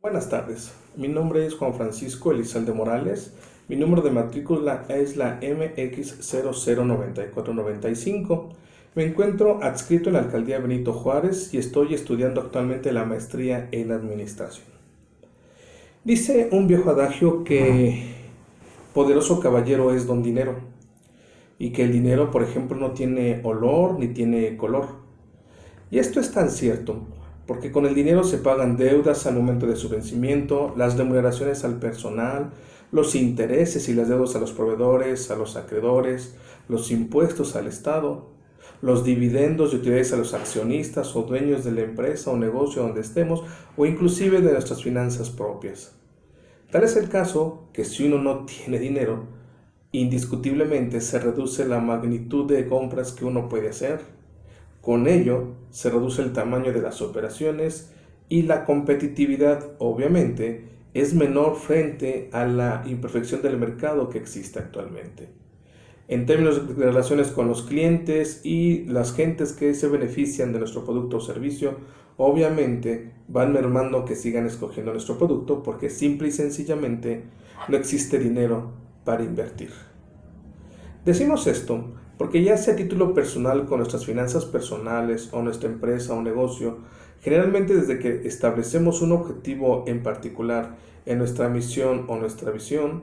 Buenas tardes, mi nombre es Juan Francisco Elizalde Morales, mi número de matrícula es la MX009495. Me encuentro adscrito en la Alcaldía Benito Juárez y estoy estudiando actualmente la maestría en Administración. Dice un viejo adagio que poderoso caballero es don dinero y que el dinero, por ejemplo, no tiene olor ni tiene color. Y esto es tan cierto, porque con el dinero se pagan deudas al momento de su vencimiento, las remuneraciones al personal, los intereses y las deudas a los proveedores, a los acreedores, los impuestos al Estado, los dividendos y utilidades a los accionistas o dueños de la empresa o negocio donde estemos, o inclusive de nuestras finanzas propias. Tal es el caso que si uno no tiene dinero, indiscutiblemente se reduce la magnitud de compras que uno puede hacer. Con ello, se reduce el tamaño de las operaciones y la competitividad, obviamente, es menor frente a la imperfección del mercado que existe actualmente. En términos de relaciones con los clientes y las gentes que se benefician de nuestro producto o servicio, obviamente van mermando que sigan escogiendo nuestro producto porque simple y sencillamente no existe dinero para invertir. Decimos esto porque ya sea a título personal con nuestras finanzas personales o nuestra empresa o negocio, generalmente desde que establecemos un objetivo en particular en nuestra misión o nuestra visión,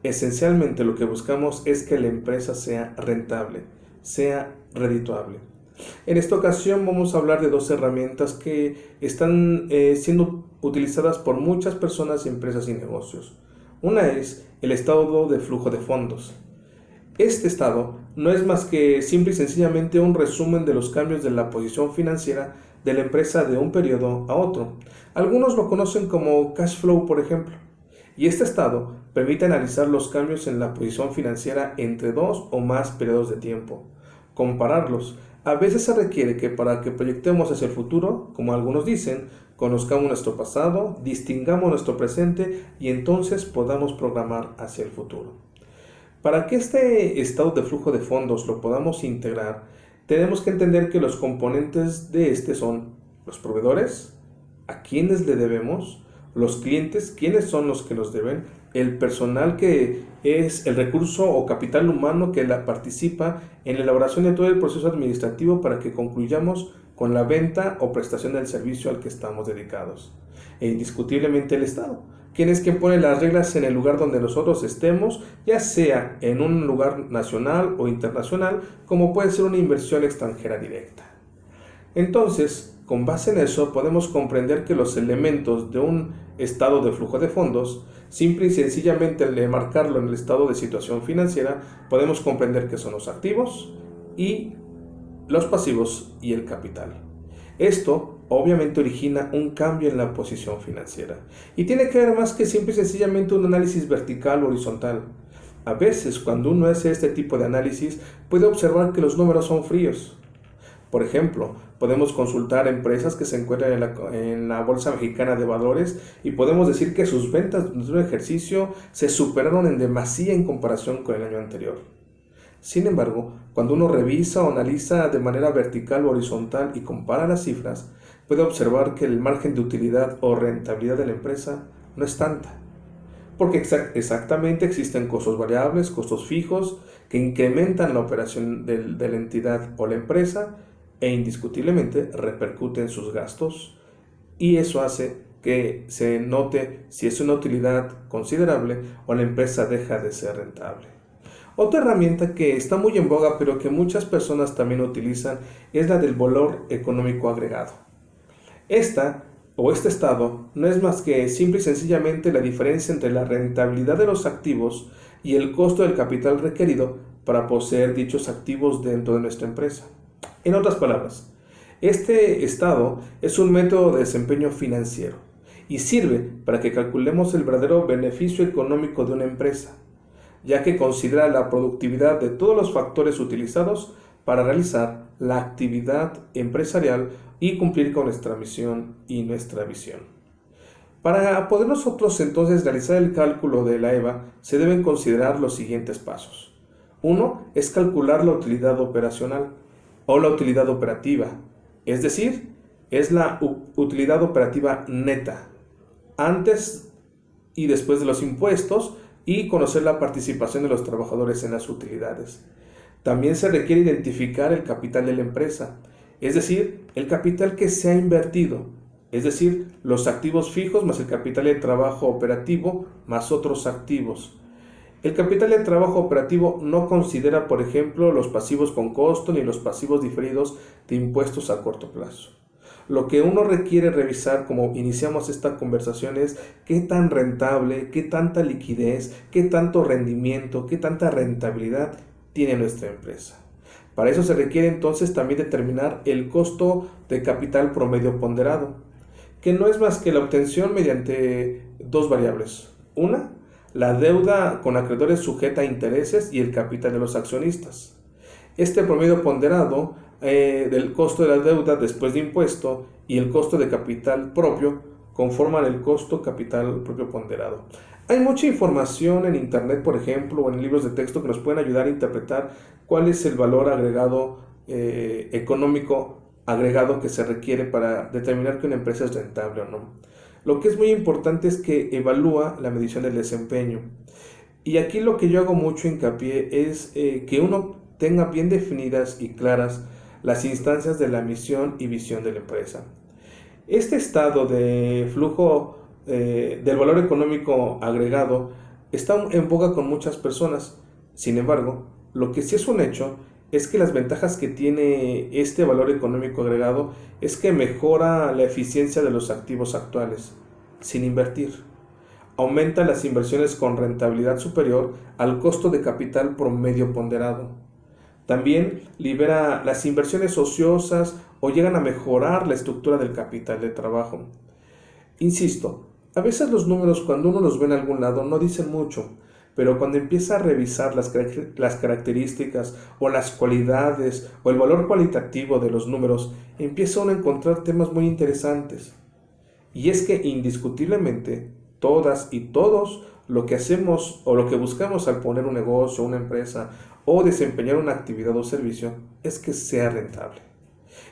esencialmente lo que buscamos es que la empresa sea rentable, sea redituable. En esta ocasión vamos a hablar de dos herramientas que están siendo utilizadas por muchas personas, empresas y negocios. Una es el estado de flujo de fondos. Este estado no es más que simple y sencillamente un resumen de los cambios de la posición financiera de la empresa de un periodo a otro. Algunos lo conocen como cash flow, por ejemplo. Y este estado permite analizar los cambios en la posición financiera entre dos o más periodos de tiempo. Compararlos. A veces se requiere que para que proyectemos hacia el futuro, como algunos dicen, conozcamos nuestro pasado, distingamos nuestro presente y entonces podamos programar hacia el futuro. Para que este estado de flujo de fondos lo podamos integrar, tenemos que entender que los componentes de este son los proveedores, a quienes le debemos, los clientes, quiénes son los que nos deben, el personal que es el recurso o capital humano que participa en la elaboración de todo el proceso administrativo para que concluyamos con la venta o prestación del servicio al que estamos dedicados. E indiscutiblemente el Estado, quien es quien pone las reglas en el lugar donde nosotros estemos, ya sea en un lugar nacional o internacional, como puede ser una inversión extranjera directa. Entonces, con base en eso, podemos comprender que los elementos de un estado de flujo de fondos, simple y sencillamente al marcarlo en el estado de situación financiera, podemos comprender que son los activos y los pasivos y el capital. Esto obviamente origina un cambio en la posición financiera y tiene que ver más que simple y sencillamente un análisis vertical o horizontal. A veces, cuando uno hace este tipo de análisis, puede observar que los números son fríos. Por ejemplo, podemos consultar empresas que se encuentran en la Bolsa Mexicana de Valores y podemos decir que sus ventas de un ejercicio se superaron en demasía en comparación con el año anterior. Sin embargo, cuando uno revisa o analiza de manera vertical o horizontal y compara las cifras, puede observar que el margen de utilidad o rentabilidad de la empresa no es tanta. Porque exactamente existen costos variables, costos fijos, que incrementan la operación de la entidad o la empresa e indiscutiblemente repercuten sus gastos y eso hace que se note si es una utilidad considerable o la empresa deja de ser rentable. Otra herramienta que está muy en boga pero que muchas personas también utilizan es la del valor económico agregado. Este estado no es más que simple y sencillamente la diferencia entre la rentabilidad de los activos y el costo del capital requerido para poseer dichos activos dentro de nuestra empresa. En otras palabras, este estado es un método de desempeño financiero y sirve para que calculemos el verdadero beneficio económico de una empresa, ya que considera la productividad de todos los factores utilizados para realizar la actividad empresarial y cumplir con nuestra misión y nuestra visión. Para poder nosotros entonces realizar el cálculo de la EVA, se deben considerar los siguientes pasos. Uno es calcular la utilidad operacional o la utilidad operativa, es decir, es la utilidad operativa neta. antes y después de los impuestos y conocer la participación de los trabajadores en las utilidades. También se requiere identificar el capital de la empresa, es decir, el capital que se ha invertido, es decir, los activos fijos más el capital de trabajo operativo más otros activos. El capital de trabajo operativo no considera, por ejemplo, los pasivos con costo ni los pasivos diferidos de impuestos a corto plazo. Lo que uno requiere revisar, como iniciamos esta conversación, es qué tan rentable, qué tanta liquidez, qué tanto rendimiento, qué tanta rentabilidad tiene nuestra empresa. Para eso se requiere entonces también determinar el costo de capital promedio ponderado, que no es más que la obtención mediante dos variables. Una, la deuda con acreedores sujeta a intereses y el capital de los accionistas. Este promedio ponderado del costo de la deuda después de impuesto y el costo de capital propio conforman el costo capital propio ponderado. Hay mucha información en internet, por ejemplo, o en libros de texto que nos pueden ayudar a interpretar cuál es el valor agregado económico agregado que se requiere para determinar que una empresa es rentable o no. Lo que es muy importante es que evalúa la medición del desempeño. Y aquí lo que yo hago mucho hincapié es que uno tenga bien definidas y claras las instancias de la misión y visión de la empresa. Este estado de flujo del valor económico agregado está en boga con muchas personas. Sin embargo, lo que sí es un hecho es que las ventajas que tiene este valor económico agregado es que mejora la eficiencia de los activos actuales, sin invertir. Aumenta las inversiones con rentabilidad superior al costo de capital promedio ponderado. También libera las inversiones ociosas o llegan a mejorar la estructura del capital de trabajo. Insisto, a veces los números cuando uno los ve en algún lado no dicen mucho, pero cuando empieza a revisar las características o las cualidades o el valor cualitativo de los números, empieza uno a encontrar temas muy interesantes. Y es que indiscutiblemente todas y todos lo que hacemos o lo que buscamos al poner un negocio, una empresa o desempeñar una actividad o servicio es que sea rentable.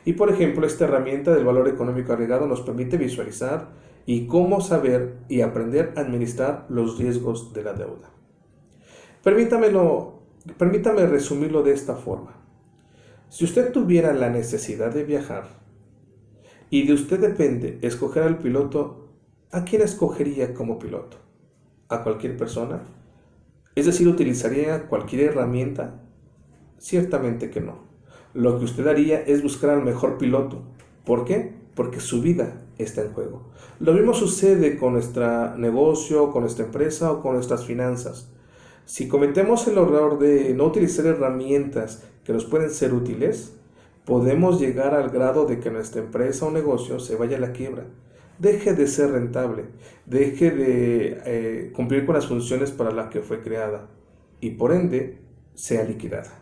Y por ejemplo, esta herramienta del valor económico agregado nos permite visualizar y cómo saber y aprender a administrar los riesgos de la deuda. Permítame resumirlo de esta forma. Si usted tuviera la necesidad de viajar y de usted depende escoger al piloto, ¿a quién escogería como piloto? ¿A cualquier persona? Es decir, ¿utilizaría cualquier herramienta? Ciertamente que no. Lo que usted haría es buscar al mejor piloto. ¿Por qué? Porque su vida está en juego. Lo mismo sucede con nuestro negocio, con nuestra empresa o con nuestras finanzas. Si cometemos el error de no utilizar herramientas que nos pueden ser útiles, podemos llegar al grado de que nuestra empresa o negocio se vaya a la quiebra, deje de ser rentable, deje de cumplir con las funciones para las que fue creada y por ende sea liquidada.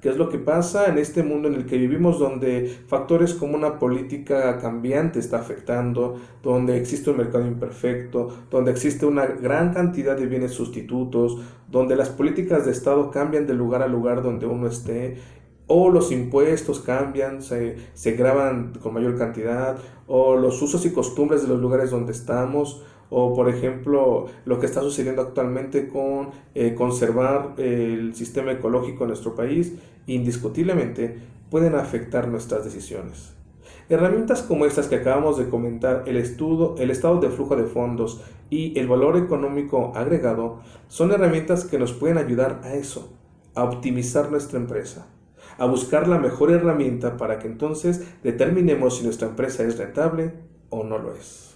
¿Qué es lo que pasa en este mundo en el que vivimos, donde factores como una política cambiante está afectando, donde existe un mercado imperfecto, donde existe una gran cantidad de bienes sustitutos, donde las políticas de Estado cambian de lugar a lugar donde uno esté, o los impuestos cambian, se graban con mayor cantidad, o los usos y costumbres de los lugares donde estamos, o por ejemplo lo que está sucediendo actualmente con conservar el sistema ecológico en nuestro país, indiscutiblemente pueden afectar nuestras decisiones. Herramientas como estas que acabamos de comentar, el estado de flujo de fondos y el valor económico agregado, son herramientas que nos pueden ayudar a eso, a optimizar nuestra empresa, a buscar la mejor herramienta para que entonces determinemos si nuestra empresa es rentable o no lo es.